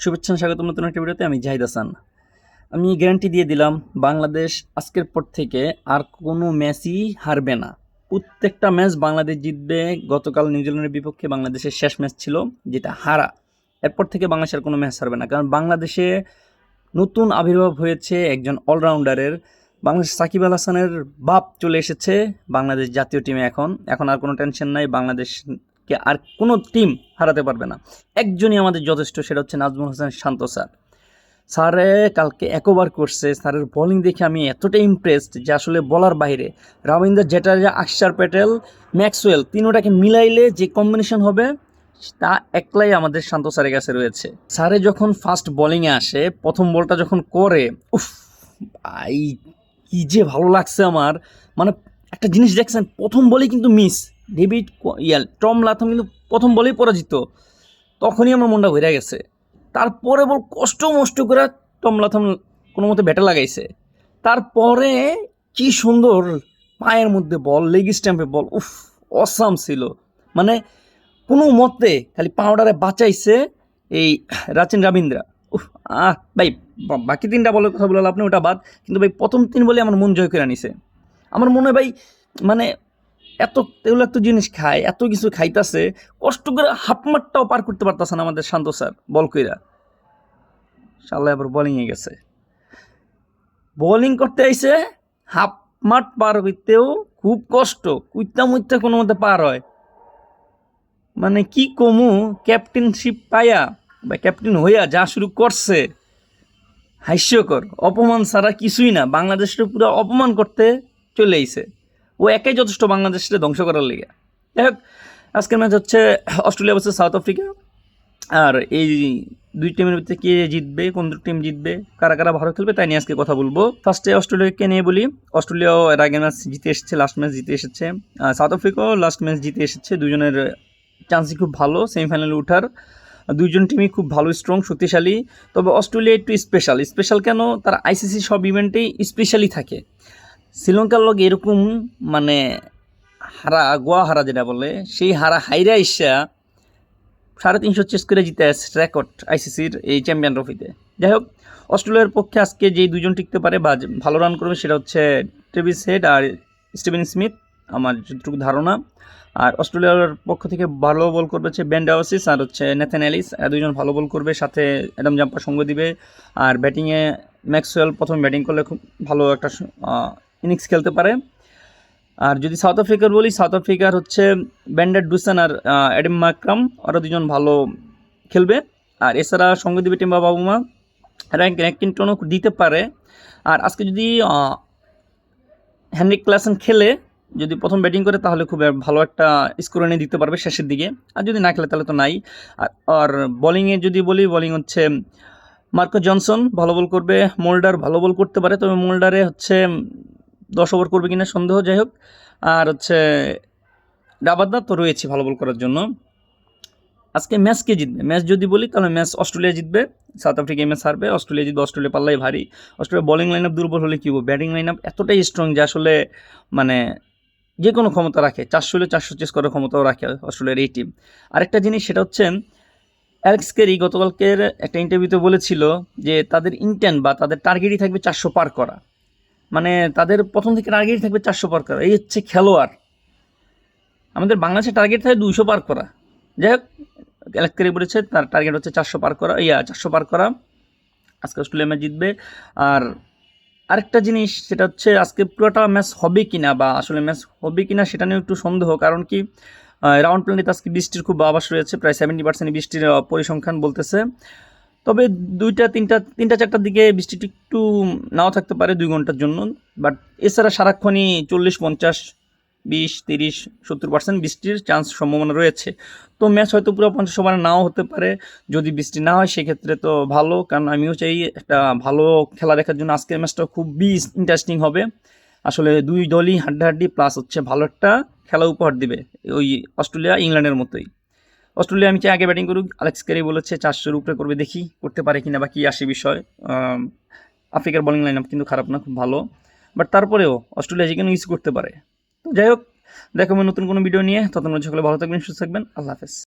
শুভেচ্ছা স্বাগতম নতুন একটা ভিডিওতে। আমি জাহিদ হাসান। আমি গ্যারান্টি দিয়ে দিলাম, বাংলাদেশ আজকের পর থেকে আর কোনো ম্যাচই হারবে না। প্রত্যেকটা ম্যাচ বাংলাদেশ জিতবে। গতকাল নিউজিল্যান্ডের বিপক্ষে বাংলাদেশের শেষ ম্যাচ ছিল, যেটা হারা। এরপর থেকে বাংলাদেশের কোনো ম্যাচ হারবে না, কারণ বাংলাদেশে নতুন আবির্ভাব হয়েছে একজন অলরাউন্ডারের। বাংলাদেশ সাকিব আল হাসানের বাপ চলে এসেছে বাংলাদেশ জাতীয় টিমে। এখন আর কোনো টেনশন নাই, বাংলাদেশকে আর কোনো টিম হারাতে পারবে না। একজনই আমাদের যথেষ্ট, সেটা হচ্ছে নাজমুল হাসান শান্ত স্যার। স্যারে কালকে একবার করছে, স্যারের বোলিং দেখে আমি এতটাই ইমপ্রেসড যে আসলে বলার বাইরে। রবীন্দ্র জাদেজা, অক্ষর প্যাটেল, ম্যাক্সওয়েল, তিনোটাকে মিলাইলে যে কম্বিনেশন হবে তা একলাই আমাদের শান্ত স্যারের কাছে রয়েছে। স্যারে যখন ফার্স্ট বোলিংয়ে আসে, প্রথম বলটা যখন করে, উফ ভাই, কি যে ভালো লাগছে আমার। মানে একটা জিনিস দেখছেন, প্রথম বলেই কিন্তু মিস। টম লাথম কিন্তু প্রথম বলেই পরাজিত। তখনই আমার মনটা ভরে গেছে। তারপরে বল কষ্ট মষ্ট করে টম লাথম কোনো মতে ব্যাটে লাগাইছে। তারপরে কি সুন্দর পায়ের মধ্যে বল, লেগ স্ট্যাম্পে বল, উফ অসাম ছিল। মানে কোনো মতে খালি পাউডারে বাঁচাইছে এই রাচিন রবীন্দ্রা। উফ ভাই, বাকি তিনটা বলের কথা বললাম আপনি, ওটা বাদ। কিন্তু ভাই প্রথম তিন বলে আমার মন জয় করে নিছে। আমার মনে হয় ভাই, মানে এত তৈলাক্ত জিনিস খায়, এত কিছু খাইতাছে, কষ্ট করে হাফ মাঠটাও পার করতে পারতেছে না আমাদের শান্ত স্যার বল কইরা। শালা আবার বোলিংয়ে গেছে, বোলিং করতে আইছে, হাফ মাঠ পার হইতেও খুব কষ্ট, কুইত্তা মুইত্তা কোনো মতে পার হয়। মানে কি কমু, ক্যাপ্টেনশিপ পাইয়া বা ক্যাপ্টেন হইয়া যা শুরু করছে, হাস্যকর। অপমান ছাড়া কিছুই না, বাংলাদেশের পুরো অপমান করতে চলে আইছে। ও একাই যথেষ্ট বাংলাদেশকে ধ্বংস করার লেগে। যাই হোক, আজকের ম্যাচ হচ্ছে অস্ট্রেলিয়া ভার্সেস সাউথ আফ্রিকা। আর এই দুই টিমের ভিতরে কে জিতবে, কোন টিম জিতবে, কারা কারা ভালো খেলবে, তাই নিয়ে আজকে কথা বলবো। ফার্স্টে অস্ট্রেলিয়াকে নিয়ে বলি। অস্ট্রেলিয়াও এর আগে ম্যাচ জিতে এসেছে, লাস্ট ম্যাচ জিতে এসেছে। সাউথ আফ্রিকাও লাস্ট ম্যাচ জিতে এসেছে। দুজনের চান্সই খুব ভালো সেমিফাইনালে ওঠার। দুইজন টিমই খুব ভালো, স্ট্রং, শক্তিশালী। তবে অস্ট্রেলিয়া একটু স্পেশাল কেন, তারা আইসিসি সব ইভেন্টেই স্পেশালি থাকে। শ্রীলঙ্কার লগে এরকম মানে গোয়া হারা যেটা বলে, সেই হাইরা ইসা 350 চেস করে জিতে আসছে রেকর্ড আইসিসির এই চ্যাম্পিয়ন ট্রফিতে। যাই হোক, অস্ট্রেলিয়ার পক্ষে আজকে যেই দুজন টিকতে পারে বা ভালো রান করবে সেটা হচ্ছে ট্রেভিস হেড আর স্টিভেন স্মিথ, আমার যতটুকু ধারণা। আর অস্ট্রেলিয়ার পক্ষ থেকে ভালো বল করবে হচ্ছে বেন ডাওসিস আর হচ্ছে নেথান এলিস, দুইজন ভালো বল করবে, সাথে অ্যাডাম জাম্পার সঙ্গ দিবে। আর ব্যাটিংয়ে ম্যাক্সওয়েল প্রথম ব্যাটিং করলে খুব ভালো একটা ইনিংস খেলতে পারে। আর যদি সাউথ আফ্রিকার বলি, সাউথ আফ্রিকার হচ্ছে ব্যান্ডার ডুসেন আর অ্যাডাম মাকরাম, ওরা দুজন ভালো খেলবে। আর এছাড়া সঙ্গে দিবে টিম্বা বাবুমা, র্যাঙ্কিংটনও দিতে পারে। আর আজকে যদি হেনরিক ক্লাসেন খেলে, যদি প্রথম ব্যাটিং করে, তাহলে খুব ভালো একটা স্কোর এনে দিতে পারবে শেষের দিকে। আর যদি না খেলে তাহলে তো নাই। আর বোলিংয়ে যদি বলি, বোলিং হচ্ছে মার্কো জনসন ভালো বল করবে, মোল্ডার ভালো বল করতে পারে, তবে মোল্ডারে হচ্ছে 10 ওভার করবে কিনা সন্দেহ। যাই হোক, আর হচ্ছে রাবাদা তো রয়েছে ভালো বল করার জন্য। আজকে ম্যাচ কে জিতবে, ম্যাচ যদি বলি তাহলে ম্যাচ অস্ট্রেলিয়া জিতবে। সাউথ আফ্রিকা ম্যাচ হারবে, অস্ট্রেলিয়া জিতবে। অস্ট্রেলিয়া পাল্লাই ভারী। অস্ট্রেলিয়া বোলিং লাইন আপ দুর্বল হলে কী হবে, ব্যাটিং লাইন আপ এতটাই স্ট্রং যে আসলে মানে যে কোনো ক্ষমতা রাখে, 400 হলে 400 চেস করার ক্ষমতাও রাখে অস্ট্রেলিয়ার এই টিম। আরেকটা জিনিস, সেটা হচ্ছে অ্যালেক্স ক্যারি গতকালকের একটা ইন্টারভিউতে বলেছিল যে তাদের ইন্টেন্ট বা তাদের টার্গেটই থাকবে 400 পার করা। মানে তাদের প্রথম থেকে টার্গেটই থাকবে 400 পার করা। এই হচ্ছে খেলোয়াড়। আমাদের বাংলাদেশের টার্গেট থাকে 200 পার করা। যাই হোক, অ্যালেক্স ক্যারি বলেছে তার টার্গেট হচ্ছে 400 পার করা। 400 পার করা। আজকে অস্ট্রেলিয়া ম্যাচ জিতবে। আর আরেকটা জিনিস, সেটা হচ্ছে আজকে পুরোটা ম্যাচ হবে কিনা বা আসলে ম্যাচ হবে কিনা সেটা নিয়ে একটু সন্দেহ। কারণ কি, রাউন্ড প্ল্যানেতে আজকে বৃষ্টির খুব আভাস রয়েছে, প্রায় 70% বৃষ্টির পরিসংখ্যান বলতেছে। তবে তিনটা চারটার দিকে বৃষ্টিটি একটু নাও থাকতে পারে 2 ঘন্টার জন্য। বাট এছাড়া সারাক্ষণই 40, 50, 20, 30, 70% বৃষ্টির চান্স সম্ভাবনা রয়েছে। তো ম্যাচ হয়তো পুরো 50 ওভার নাও হতে পারে। যদি বৃষ্টি না হয় সেক্ষেত্রে তো ভালো, কারণ আমিও চাই একটা ভালো খেলা দেখার জন্য। আজকের ম্যাচটা খুবই ইন্টারেস্টিং হবে। আসলে দুই দলই হাড্ডাহাড্ডি, প্লাস হচ্ছে ভালো একটা খেলা উপহার দিবে, ওই অস্ট্রেলিয়া ইংল্যান্ডের মতোই। অস্ট্রেলিয়া আমি চাই আগে ব্যাটিং করুক। অ্যালেক্স ক্যারি বলেছে 400-র উপরে করবে, দেখি করতে পারে কিনা বা কী আসে বিষয়। আফ্রিকার বোলিং লাইন আপ কিন্তু খারাপ না, খুব ভালো। বাট তারপরেও অস্ট্রেলিয়া যে কোনো ইউজ করতে পারে। তো যাই হোক, দেখাবো নতুন কোনো ভিডিও নিয়ে। ততক্ষণ সকলে ভালো থাকবেন, সুস্থ থাকবেন। আল্লাহ হাফেজ।